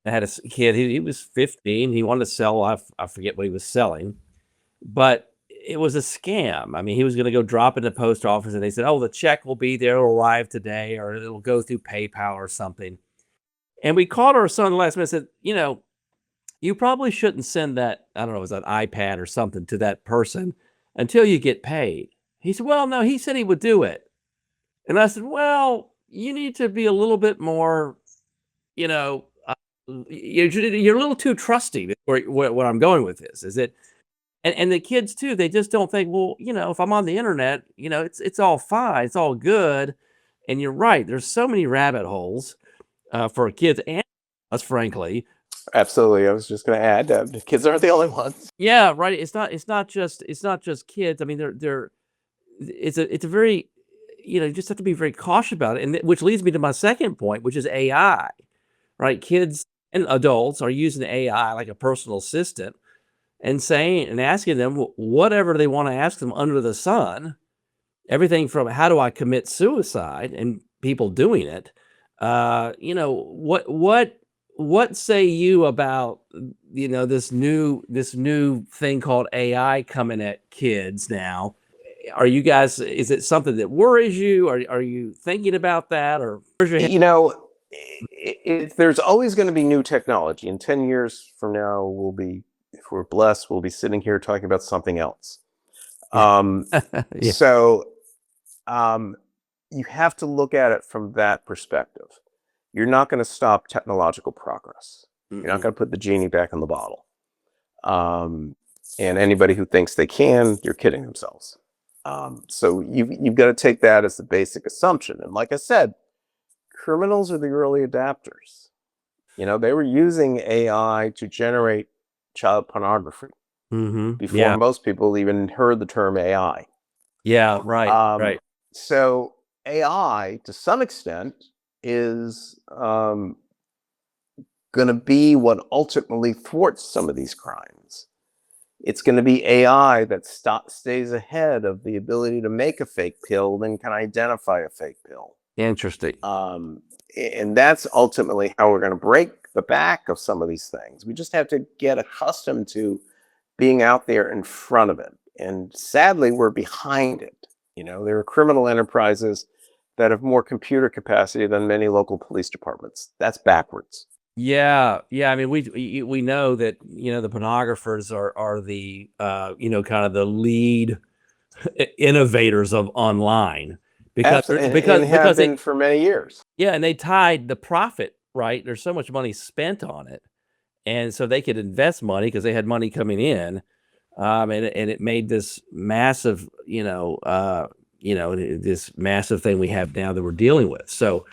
I had a kid, he was 15, he wanted to sell, I forget what he was selling, but it was a scam. I mean, he was going to go drop in the post office and they said, oh, the check will be there, it'll arrive today, or it'll go through PayPal or something. And we called our son last minute and said, you know, you probably shouldn't send that, I don't know, it was an iPad or something to that person until you get paid. He said, well, no, he said he would do it. And I said, well, you need to be a little bit more, you know, you're a little too trusting. Where I'm going with this is it, and the kids too, they just don't think, well, you know, if I'm on the internet, you know, it's all fine, it's all good. And you're right, there's so many rabbit holes for kids and us, frankly. Absolutely, I was just going to add, the kids aren't the only ones. Yeah, right. It's not just kids. I mean, it's a very, you know, you just have to be very cautious about it, and which leads me to my second point, which is AI. Right, kids and adults are using AI like a personal assistant and saying and asking them whatever they want to ask them under the sun. Everything from how do I commit suicide and people doing it. You know, what say you about, you know, this new thing called AI coming at kids now? Are you guys, is it something that worries you? Are you thinking about that, or where's your head? You know, there's always going to be new technology. In 10 years from now, we'll be, if we're blessed, we'll be sitting here talking about something else. Yeah. So you have to look at it from that perspective. You're not going to stop technological progress. You're not going to put the genie back in the bottle. And anybody who thinks they can, you're kidding themselves. So you've got to take that as the basic assumption. And like I said, criminals are the early adapters. You know, they were using AI to generate child pornography before most people even heard the term AI. Yeah, right, right. So AI, to some extent, is going to be what ultimately thwarts some of these crimes. It's going to be AI that stays ahead of the ability to make a fake pill, then can identify a fake pill. Interesting. And that's ultimately how we're going to break the back of some of these things. We just have to get accustomed to being out there in front of it. And sadly, we're behind it. You know, there are criminal enterprises that have more computer capacity than many local police departments. That's backwards. Yeah, yeah. I mean, we know that, you know, the pornographers are the you know, kind of the lead innovators of online because have been for many years. Yeah, and they tied the profit, right? There's so much money spent on it, and so they could invest money because they had money coming in, and it made this massive, this massive thing we have now that we're dealing with. So,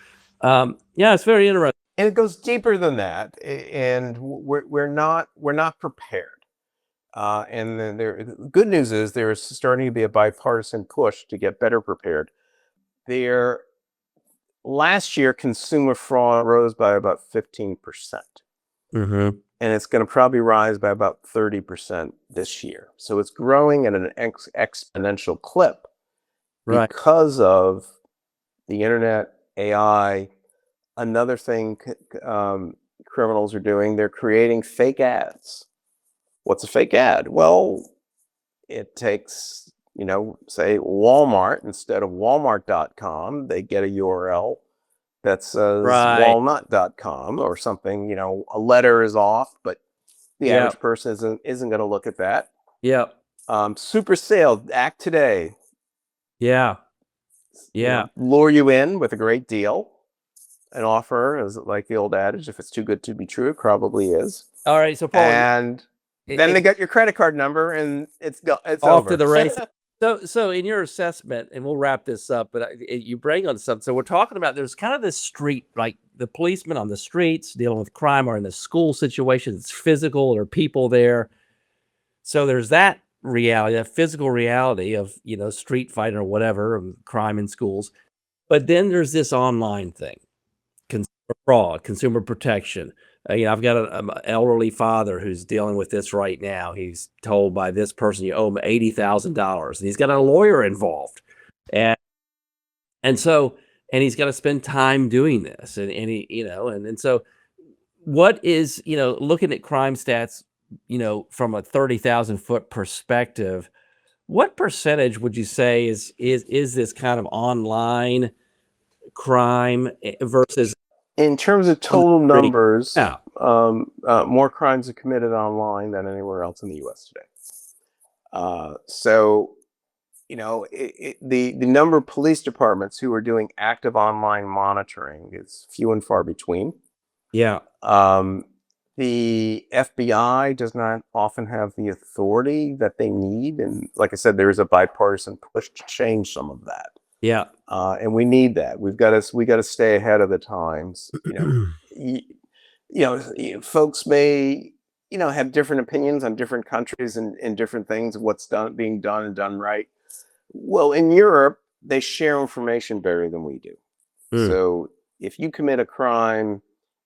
Yeah, it's very interesting. And it goes deeper than that, and we're not prepared. And then the good news is there's starting to be a bipartisan push to get better prepared. There, last year, consumer fraud rose by about 15%, Mm-hmm. and it's going to probably rise by about 30% this year. So it's growing at an exponential clip Right. because of the internet, AI. Another thing criminals are doing, they're creating fake ads. What's a fake ad? Well, it takes, say Walmart, instead of walmart.com, they get a URL that says Right. walnut.com or something. A letter is off, but the Yeah. average person isn't going to look at that. Yeah. Super sale, act today. Yeah. Yeah. Lure you in with a great deal. An offer is like the old adage: if it's too good to be true, it probably is. All right. So Paul, And then they get your credit card number, and it's off over. to the races. So in your assessment, and we'll wrap this up, but you bring on something. So we're talking about there's kind of this street, like the policemen on the streets dealing with crime, or in the school situation, it's physical, or people there. So there's that reality, that physical reality of, street fighting or whatever, crime in schools. But then there's this online thing, consumer fraud, consumer protection. I've got an elderly father who's dealing with this right now. He's told by this person, you owe him $80,000, and he's got a lawyer involved, and so he's got to spend time doing this, and he, and so what is, looking at crime stats, from a 30,000-foot perspective, what percentage would you say is this kind of online crime versus In terms of total numbers, Yeah. more crimes are committed online than anywhere else in the U.S. today. So, the number of police departments who are doing active online monitoring is few and far between. Yeah. The FBI does not often have the authority that they need, and like I said, there is a bipartisan push to change some of that. Yeah. And we need that. We got to stay ahead of the times. Folks may have different opinions on different countries and different things of what's being done and done right. Well, in Europe, they share information better than we do. So if you commit a crime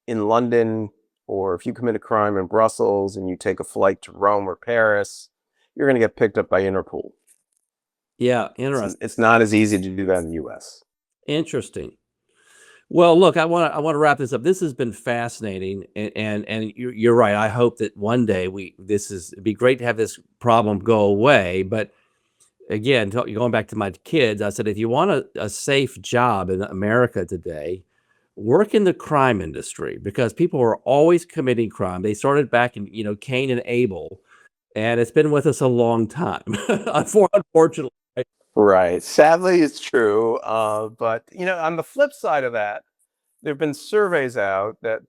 in London, or if you commit a crime in Brussels and you take a flight to Rome or Paris, you're going to get picked up by Interpol. Yeah, interesting. It's not as easy to do that in the U.S. Interesting. Well, look, I want to wrap this up. This has been fascinating, and you're right. I hope that one day it'd be great to have this problem go away. But again, going back to my kids, I said, if you want a safe job in America today, work in the crime industry, because people are always committing crime. They started back in, Cain and Abel, and it's been with us a long time, unfortunately. Right. Sadly, it's true. But, on the flip side of that, there have been surveys out that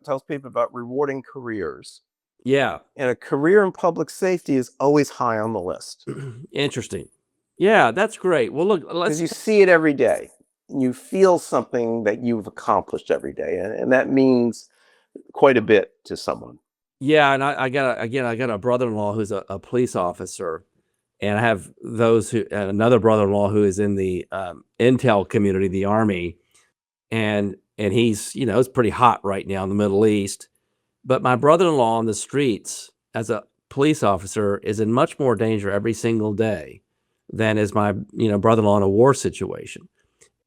tells people about rewarding careers. Yeah. And a career in public safety is always high on the list. Interesting. Yeah, that's great. Well, look, because you see it every day. You feel something that you've accomplished every day, and that means quite a bit to someone. Yeah, and I got a brother-in-law who's a police officer, and I have another brother-in-law who is in the intel community, the Army, and he's, it's pretty hot right now in the Middle East. But my brother-in-law on the streets as a police officer is in much more danger every single day than is my, brother-in-law in a war situation.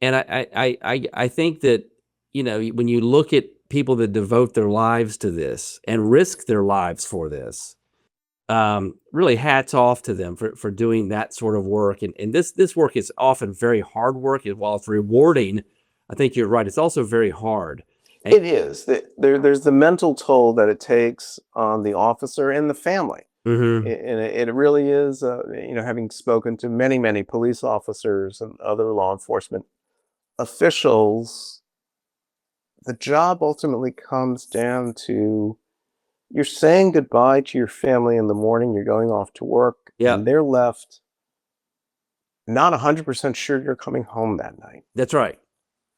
And I think that, when you look at people that devote their lives to this and risk their lives for this, really hats off to them for doing that sort of work. And this work is often very hard work. And while it's rewarding, I think you're right, it's also very hard. It is. There's the mental toll that it takes on the officer and the family. Mm-hmm. And it really is, having spoken to many, many police officers and other law enforcement officials, the job ultimately comes down to you're saying goodbye to your family in the morning, you're going off to work, and they're left not 100% sure you're coming home that night. That's right.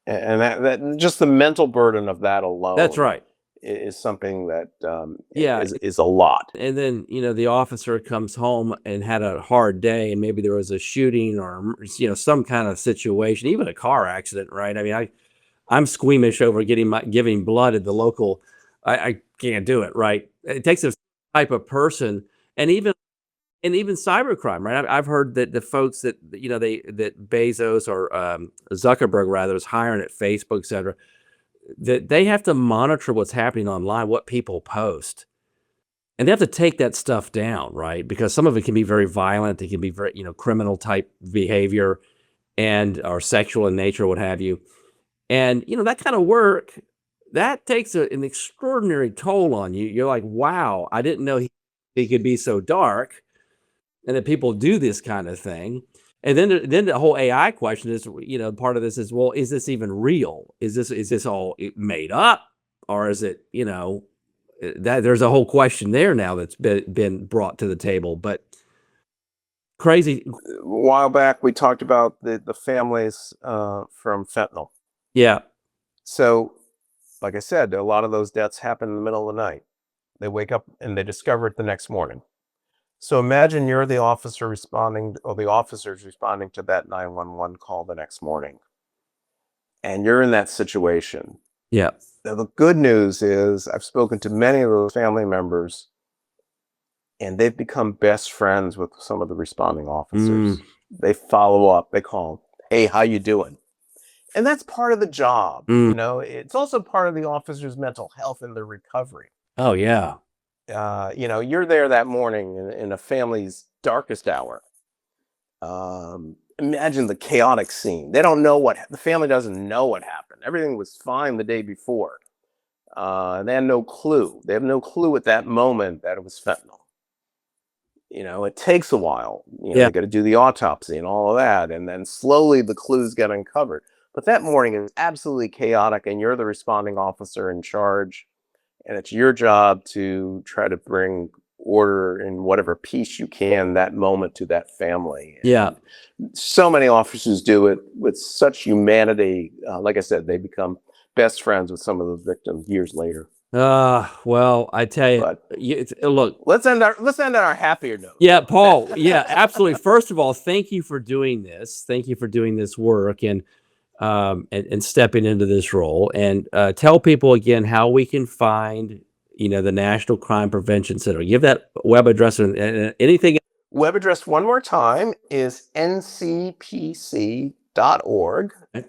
And that just the mental burden of that alone. That's right. Is something that Yeah. is a lot. And then, the officer comes home and had a hard day, and maybe there was a shooting or, some kind of situation, even a car accident, right? I mean, I'm squeamish over giving blood at the local. I can't do it, right? It takes a type of person, and even cybercrime, right? I've heard that the folks that that Bezos or Zuckerberg rather is hiring at Facebook, et cetera, that they have to monitor what's happening online, what people post, and they have to take that stuff down, right? Because some of it can be very violent, it can be very criminal type behavior, or sexual in nature, what have you. And, that kind of work, that takes an extraordinary toll on you. You're like, wow, I didn't know he could be so dark, and that people do this kind of thing. And then the whole AI question is, part of this is, well, is this even real? Is this all made up? Or is it, that there's a whole question there now that's been brought to the table, but crazy. A while back, we talked about the families from fentanyl. Yeah. So, like I said, a lot of those deaths happen in the middle of the night. They wake up and they discover it the next morning. So imagine you're the officer responding, or the officers responding to that 911 call the next morning, and you're in that situation. Yeah. Now, the good news is I've spoken to many of those family members, and they've become best friends with some of the responding officers. They follow up. They call, "Hey, how you doing?" And that's part of the job. It's also part of the officer's mental health and their recovery. Oh, yeah. You're there that morning in a family's darkest hour. Imagine the chaotic scene. They don't know the family doesn't know what happened. Everything was fine the day before. They had no clue. They have no clue at that moment that it was fentanyl. It takes a while. They got to do the autopsy and all of that. And then slowly the clues get uncovered. But that morning is absolutely chaotic, and you're the responding officer in charge. And it's your job to try to bring order in whatever peace you can that moment to that family. Yeah. And so many officers do it with such humanity. Like I said, they become best friends with some of the victims years later. Well, I tell you, But look, let's end on our happier note. Yeah, Paul. Yeah, absolutely. First of all, thank you for doing this. Thank you for doing this work and stepping into this role. And tell people again how we can find, the National Crime Prevention Center. Give that web address and anything. Web address one more time is ncpc.org. And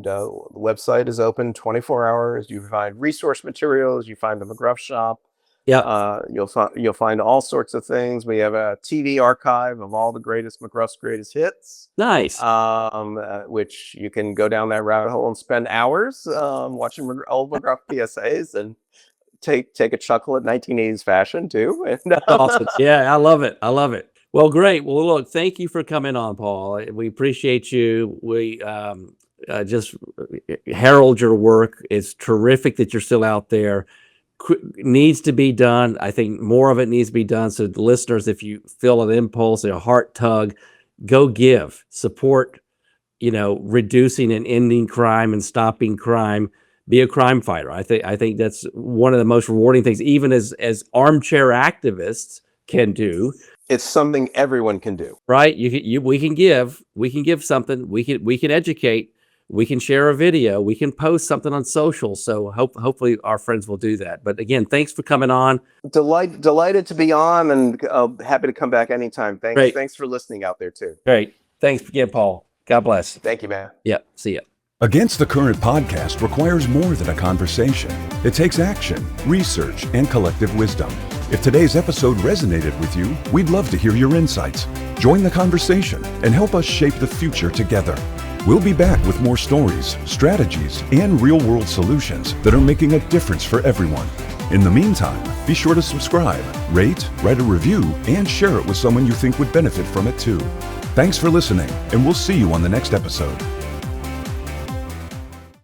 the website is open 24 hours. You find resource materials. You find the McGruff shop. Yeah. You'll find all sorts of things. We have a TV archive of all the McGruff's greatest hits. Nice. Which you can go down that rabbit hole and spend hours watching old McGruff PSAs and take a chuckle at 1980s fashion too. And, awesome. Yeah, I love it. Well, great. Well, look, thank you for coming on, Paul. We appreciate you. We just herald your work. It's terrific that you're still out there. Needs to be done. I think more of it needs to be done. So the listeners, if you feel an impulse, a heart tug, go give, support, reducing and ending crime and stopping crime. Be a crime fighter. I think that's one of the most rewarding things, even as armchair activists can do. It's something everyone can do. Right? We can give something. We can educate. We can share a video. We can post something on social. So hopefully our friends will do that. But again, thanks for coming on. Delighted to be on, and happy to come back anytime. Thanks for listening out there too. Great. Thanks again, Paul. God bless. Thank you, man. Yep. See ya. Against the Current podcast requires more than a conversation. It takes action, research, and collective wisdom. If today's episode resonated with you, we'd love to hear your insights. Join the conversation and help us shape the future together. We'll be back with more stories, strategies, and real-world solutions that are making a difference for everyone. In the meantime, be sure to subscribe, rate, write a review, and share it with someone you think would benefit from it too. Thanks for listening, and we'll see you on the next episode.